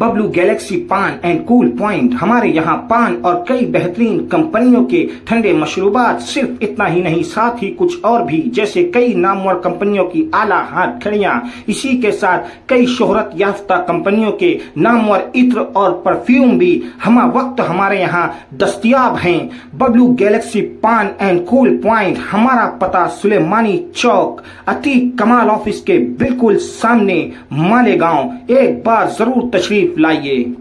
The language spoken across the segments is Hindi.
बबलू गैलेक्सी पान एंड कूल पॉइंट। हमारे यहाँ पान और कई बेहतरीन कंपनियों के ठंडे मशरूबात, सिर्फ इतना ही नहीं साथ ही कुछ और भी, जैसे कई नामवर कंपनियों की आला हथकड़ियाँ, इसी के साथ कई शोहरत याफ्ता कंपनियों के नामवर इत्र और परफ्यूम भी हमारे यहाँ दस्तयाब हैं। बबलू गैलेक्सी पान एंड कूल पॉइंट, हमारा पता सुलेमानी चौक, अतीक कमाल ऑफिस के बिल्कुल सामने, मालेगांव। एक बार जरूर तशरीफ लाइए।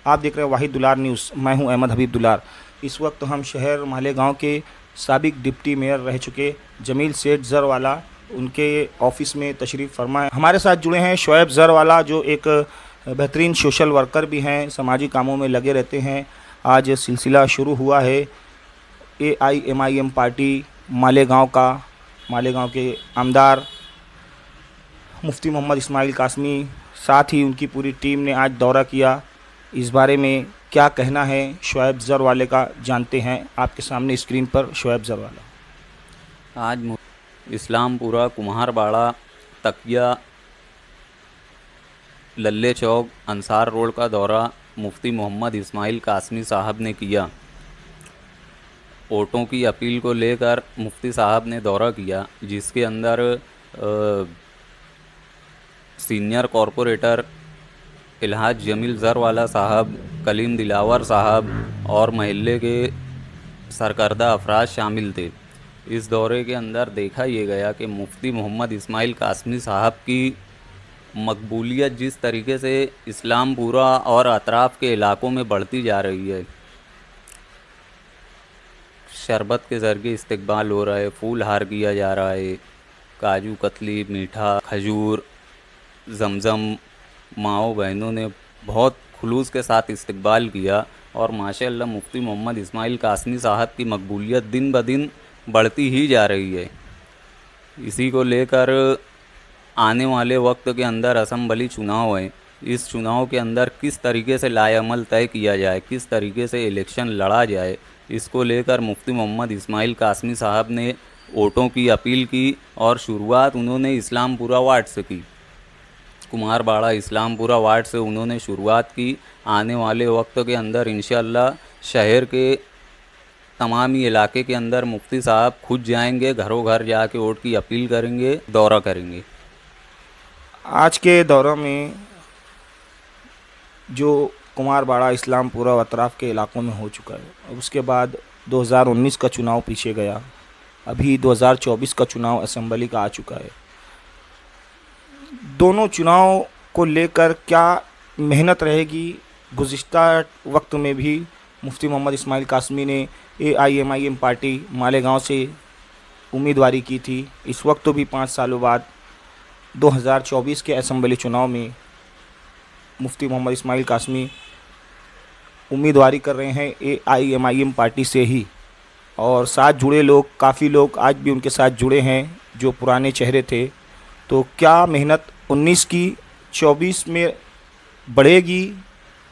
आप देख रहे हैं वाहिद दुलार न्यूज़। मैं हूं अहमद हबीब दुलार। इस वक्त हम शहर मालेगांव के साबिक डिप्टी मेयर रह चुके जमील सेठ जरवाला, उनके ऑफिस में तशरीफ़ फरमा है। हमारे साथ जुड़े हैं शोएब जरवाला, जो एक बेहतरीन सोशल वर्कर भी हैं, समाजी कामों में लगे रहते हैं। आज सिलसिला शुरू हुआ है AIMIM पार्टी मालेगांव का। मालेगांव के आमदार मुफ्ती मोहम्मद इस्माइल कासमी, साथ ही उनकी पूरी टीम ने आज दौरा किया। इस बारे में क्या कहना है शोएब जरवाले का, जानते हैं। आपके सामने स्क्रीन पर शोएब जरवाला। आज इस्लामपुरा, कुम्हारबाड़ा, तकिया, लल्ले चौक, अंसार रोड का दौरा मुफ्ती मोहम्मद इस्माइल कासमी साहब ने किया। वोटों की अपील को लेकर मुफ्ती साहब ने दौरा किया, जिसके अंदर सीनियर कॉरपोरेटर इल्हाज जमील जरवाला साहब, कलीम दिलावर साहब और महल्ले के सरकर्दा अफराद शामिल थे। इस दौरे के अंदर देखा ये गया कि मुफ्ती मोहम्मद इस्माइल कासमी साहब की मकबूलियत जिस तरीके से इस्लामपुरा और अतराफ़ के इलाकों में बढ़ती जा रही है, शरबत के ज़रिए इस्तकबाल हो रहा है, फूल हार किया जा रहा है, काजू कतली, मीठा, खजूर, जमज़म, माओ बहनों ने बहुत खुलूस के साथ इस्तकबाल किया और माशाअल्लाह मुफ्ती मोहम्मद इस्माइल कासमी साहब की मकबूलियत दिन ब दिन बढ़ती ही जा रही है। इसी को लेकर आने वाले वक्त के अंदर असम्बली चुनाव है। इस चुनाव के अंदर किस तरीके से लाएअमल तय किया जाए, किस तरीके से इलेक्शन लड़ा जाए, इसको लेकर मुफ्ती मोहम्मद इस्माइल कासमी साहब ने वोटों की अपील की और शुरुआत उन्होंने इस्लामपुरा वार्ड से की। कुम्हारबाड़ा इस्लामपुरा वार्ड से उन्होंने शुरुआत की। आने वाले वक्त के अंदर इंशाअल्लाह शहर के तमाम ही इलाके के अंदर मुफ्ती साहब खुद जाएंगे, घरों घर जाके वोट की अपील करेंगे, दौरा करेंगे। आज के दौरे में जो कुम्हारबाड़ा, इस्लामपुरा, अतराफ़ के इलाकों में हो चुका है, उसके बाद 2019 का चुनाव पीछे गया, अभी 2024 का चुनाव असेंबली का आ चुका है। दोनों चुनाव को लेकर क्या मेहनत रहेगी? गुज़िश्ता वक्त में भी मुफ्ती मोहम्मद इस्माइल कासमी ने AIMIM पार्टी मालेगांव से उम्मीदवारी की थी। इस वक्त तो भी 5 सालों बाद 2024 के असेंबली चुनाव में मुफ्ती मोहम्मद इस्माइल कासमी उम्मीदवारी कर रहे हैं AIMIM पार्टी से ही। और साथ जुड़े लोग, काफ़ी लोग आज भी उनके साथ जुड़े हैं जो पुराने चेहरे थे। तो क्या मेहनत 19 की 24 में बढ़ेगी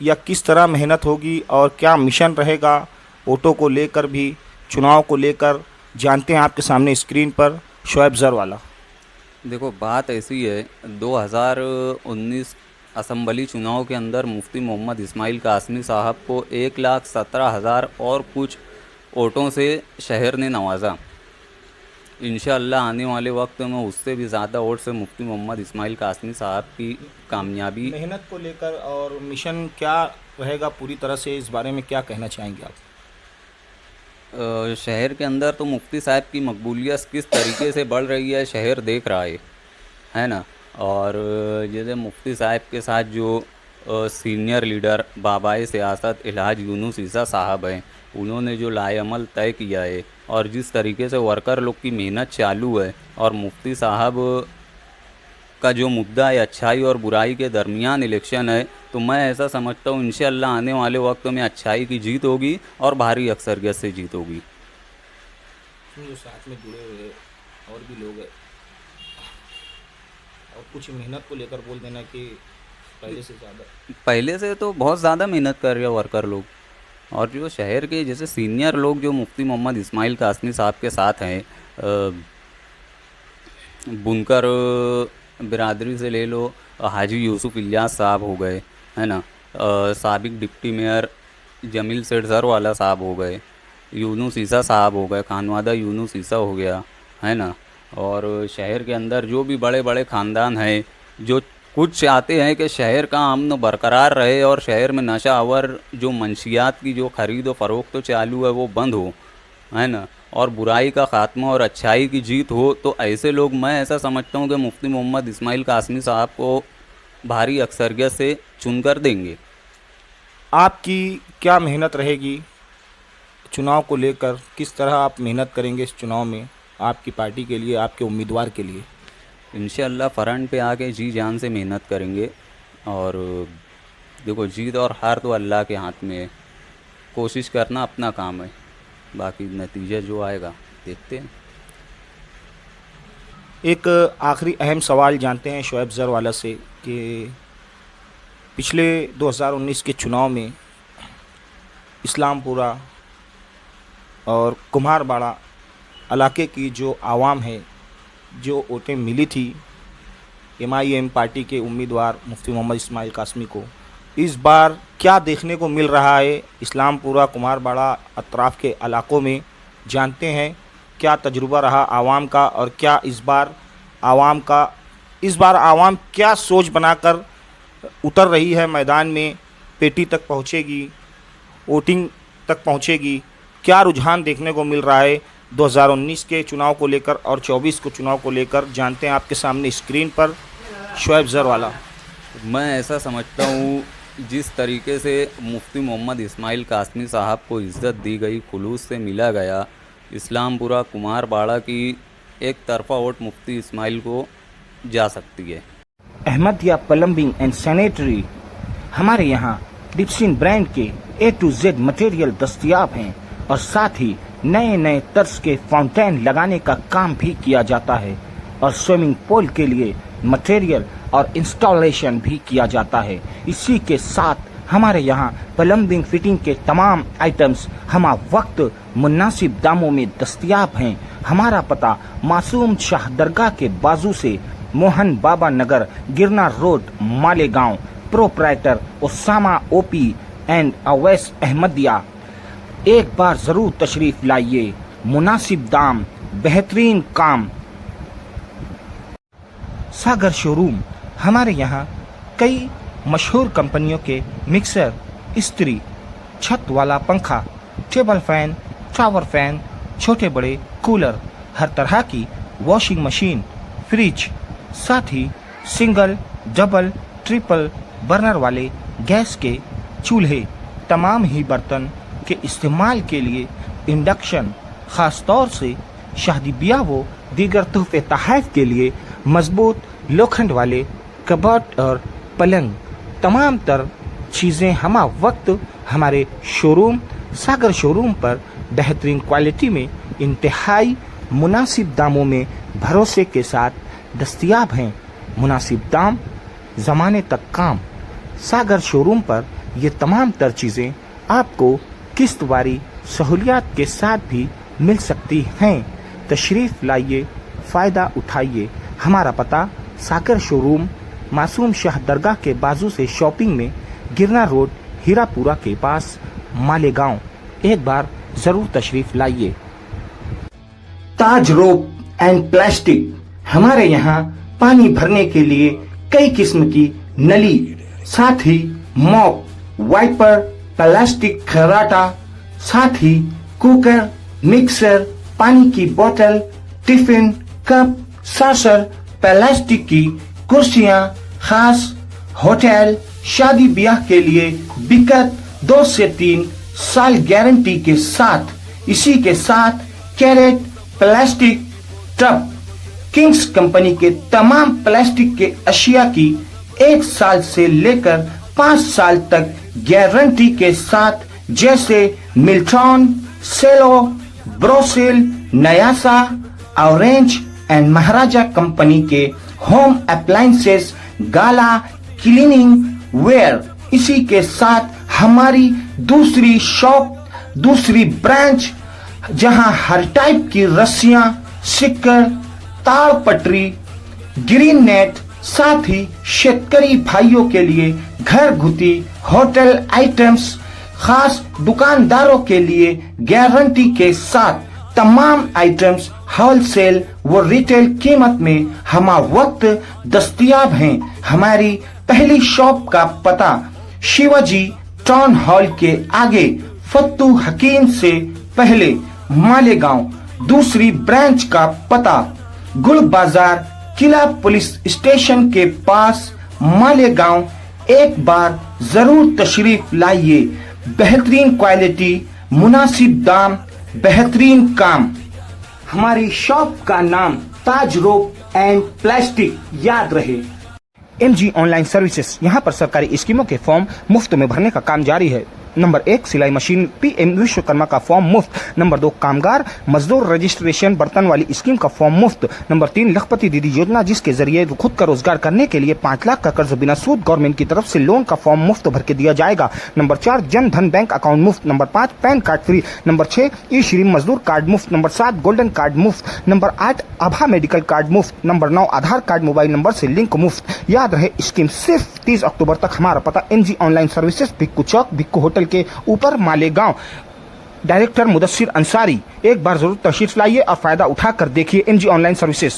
या किस तरह मेहनत होगी और क्या मिशन रहेगा वोटों को लेकर भी, चुनाव को लेकर, जानते हैं आपके सामने स्क्रीन पर शोएब जरवाला। देखो, बात ऐसी है, 2019 असम्बली चुनाव के अंदर मुफ्ती मोहम्मद इस्माइल कासमी साहब को 1,17,000 और कुछ वोटों से शहर ने नवाजा। इंशाअल्लाह आने वाले वक्त में उससे भी ज़्यादा वोट से मुफ्ती मोहम्मद इस्माइल कासमी साहब की कामयाबी। मेहनत को लेकर और मिशन क्या रहेगा पूरी तरह से, इस बारे में क्या कहना चाहेंगे आप? शहर के अंदर तो मुफ्ती साहब की मकबूलियत किस तरीके से बढ़ रही है शहर देख रहा है ना। और जैसे मुफ्ती साहब के साथ जो सीनियर लीडर बाबाए सियासत इल्हाज यूनुस ईसा साहब हैं, उन्होंने जो लाएअमल तय किया है और जिस तरीके से वर्कर लोग की मेहनत चालू है, और मुफ्ती साहब का जो मुद्दा है अच्छाई और बुराई के दरमियान इलेक्शन है, तो मैं ऐसा समझता हूँ इंशाअल्लाह आने वाले वक्त में अच्छाई की जीत होगी और भारी अक्सरियत से जीत होगी। जो साथ में जुड़े हुए और भी लोग हैं, और कुछ मेहनत को लेकर बोल देना कि पहले से ज़्यादा, पहले से तो बहुत ज़्यादा मेहनत कर रहे हैं वर्कर लोग। और जो शहर के जैसे सीनियर लोग जो मुफ्ती मोहम्मद इस्माइल कासमी साहब के साथ हैं, बुनकर बिरादरी से ले लो, हाजी यूसुफ इलियास साहब हो गए, है ना। साबिक डिप्टी मेयर जमील सेठ सरवाला साहब हो गए, यूनुस ईसा साहब हो गए, खानवादा यूनुस ईसा हो गया, है ना। और शहर के अंदर जो भी बड़े बड़े ख़ानदान हैं जो कुछ चाहते हैं कि शहर का अमन बरकरार रहे और शहर में नशा आवर जो मंशियात की जो ख़रीद व फ़रोख्त तो चालू है वो बंद हो, है ना, और बुराई का ख़ात्मा और अच्छाई की जीत हो, तो ऐसे लोग, मैं ऐसा समझता हूँ कि मुफ्ती मोहम्मद इस्माइल कासमी साहब को भारी अक्सरियत से चुनकर देंगे। आपकी क्या मेहनत रहेगी चुनाव को लेकर? किस तरह आप मेहनत करेंगे इस चुनाव में आपकी पार्टी के लिए, आपके उम्मीदवार के लिए? इंशाअल्लाह फ्रंट पे आके जी जान से मेहनत करेंगे। और देखो, जीत और हार तो अल्लाह के हाथ में है, कोशिश करना अपना काम है, बाकी नतीजा जो आएगा देखते हैं। एक आखिरी अहम सवाल जानते हैं शोएब ज़रवाला से कि पिछले 2019 के चुनाव में इस्लामपुरा और कुम्हारबाड़ा इलाके की जो आवाम है, जो वोटें मिली थी MIM पार्टी के उम्मीदवार मुफ्ती मोहम्मद इस्माइल कासमी को, इस बार क्या देखने को मिल रहा है इस्लामपुरा कुम्हारबाड़ा अतराफ़ के इलाकों में? जानते हैं क्या तजुर्बा रहा आवाम का, और क्या इस बार आवाम क्या सोच बनाकर उतर रही है मैदान में, पेटी तक पहुंचेगी, वोटिंग तक पहुंचेगी? क्या रुझान देखने को मिल रहा है 2019 के चुनाव को लेकर और 24 को चुनाव को लेकर? जानते हैं आपके सामने स्क्रीन पर शोएब ज़रवाला। मैं ऐसा समझता हूँ, जिस तरीके से मुफ्ती मोहम्मद इस्माइल कासमी साहब को इज़्ज़त दी गई, खुलूस से मिला गया, इस्लामपुरा कुम्हारबाड़ा की एक तरफा वोट मुफ्ती इस्माइल को जा सकती है। अहमदिया प्लम्बिंग एंड सैनिटरी, हमारे यहाँ डिप्सिन ब्रांड के A to Z मटेरियल दस्तयाब हैं और साथ ही नए नए तर्ज के फाउंटेन लगाने का काम भी किया जाता है और स्विमिंग पूल के लिए मटेरियल और इंस्टॉलेशन भी किया जाता है। इसी के साथ हमारे यहाँ प्लम्बिंग फिटिंग के तमाम आइटम्स हम वक्त मुनासिब दामों में दस्तयाब हैं। हमारा पता मासूम शाह दरगाह के बाजू से Mohan Baba Nagar, Girna road, Malegaon. Proprietor Usama OP and Awais Ahmadiya. एक बार जरूर तशरीफ लाइए, मुनासिब दाम, बेहतरीन काम। सागर शोरूम, हमारे यहाँ कई मशहूर कंपनियों के मिक्सर, इस्त्री, छत वाला पंखा, टेबल फैन, टावर फैन, छोटे बड़े कूलर, हर तरह की वॉशिंग मशीन, फ्रिज, साथ ही सिंगल, डबल, ट्रिपल बर्नर वाले गैस के चूल्हे, तमाम ही बर्तन के इस्तेमाल के लिए इंडक्शन, ख़ास तौर से शादी ब्याह व दीगर तोहफे तोहफ़ के लिए मजबूत लोखंड वाले कबर्ड और पलंग, तमाम तर चीज़ें हम वक्त हमारे शोरूम सागर शोरूम पर बेहतरीन क्वालिटी में इंतहाई मुनासिब दामों में भरोसे के साथ दस्तयाब हैं। मुनासिब दाम, ज़माने तक काम। सागर शोरूम पर ये तमाम तर चीज़ें आपको किस्तवारी सहूलियात के साथ भी मिल सकती हैं। तशरीफ़ लाइए, फ़ायदा उठाइए। हमारा पता सागर शोरूम मासूम शाह दरगाह के बाजू से शॉपिंग में, गिरना रोड, हीरापुरा के पास, मालेगांव। एक बार ज़रूर तशरीफ़ लाइए। ताज रोप एंड प्लास्टिक, हमारे यहाँ पानी भरने के लिए कई किस्म की नली, साथ ही मॉप, वाइपर, प्लास्टिक खराटा, साथ ही कुकर, मिक्सर, पानी की बोतल, टिफिन, कप, सासर, प्लास्टिक की कुर्सियां, खास होटल, शादी ब्याह के लिए बिकट 2 से 3 साल गारंटी के साथ। इसी के साथ crate, plastic tub, Kings company के तमाम प्लास्टिक के अशिया की 1 साल से लेकर 5 साल तक गारंटी के साथ, जैसे Milton, Cello, Borosil, Nayasa, Orange and Maharaja company के home appliances, Gala, cleaning ware. इसी के साथ हमारी दूसरी शॉप, दूसरी ब्रांच, जहां हर टाइप की रस्सियां, सिक्कर, ताड़ पटरी, ग्रीन नेट, साथ ही शेतकरी भाइयों के लिए घर घुटी होटल आइटम्स, खास दुकानदारों के लिए गारंटी के साथ तमाम आइटम्स होलसेल व रिटेल कीमत में हम वक्त दस्तयाब हैं। हमारी पहली शॉप का पता शिवाजी टाउन हॉल के आगे फत्तू हकीम से पहले मालेगांव। दूसरी ब्रांच का पता गुल बाजार किला पुलिस स्टेशन के पास मालेगांव। एक बार जरूर तशरीफ लाइए। बेहतरीन क्वालिटी, मुनासिब दाम, बेहतरीन काम। हमारी शॉप का नाम ताज रोप एंड प्लास्टिक याद रहे। MG ऑनलाइन सर्विसेज, यहाँ पर सरकारी स्कीमों के फॉर्म मुफ्त में भरने का काम जारी है। नंबर 1 सिलाई मशीन PM विश्वकर्मा का फॉर्म मुफ्त। नंबर 2 कामगार मजदूर रजिस्ट्रेशन बर्तन वाली स्कीम का फॉर्म मुफ्त। नंबर 3 लखपति दीदी योजना, जिसके जरिए खुद का रोजगार करने के लिए 5 लाख का कर्ज बिना सूद गवर्नमेंट की तरफ से लोन का फॉर्म मुफ्त भर के दिया जाएगा। Number 4 Jan Dhan bank account मुफ्त। Number 5 pan card free. Number 6 ई श्रीम मजदूर कार्ड मुफ्त। नंबर 7 गोल्डन कार्ड मुफ्त। नंबर 8 आभा मेडिकल कार्ड मुफ्त। नंबर 9 आधार कार्ड मोबाइल नंबर से लिंक मुफ्त। याद रहे स्कीम सिर्फ 30 अक्टूबर तक। हमारा पता MG ऑनलाइन सर्विसेज, भिक्कू चौक, भिक्कू होटल के ऊपर, मालेगांव। डायरेक्टर मुदस्सिर अंसारी। एक बार जरूर तशरीफ लाइए और फायदा उठाकर देखिए MG ऑनलाइन सर्विसेज।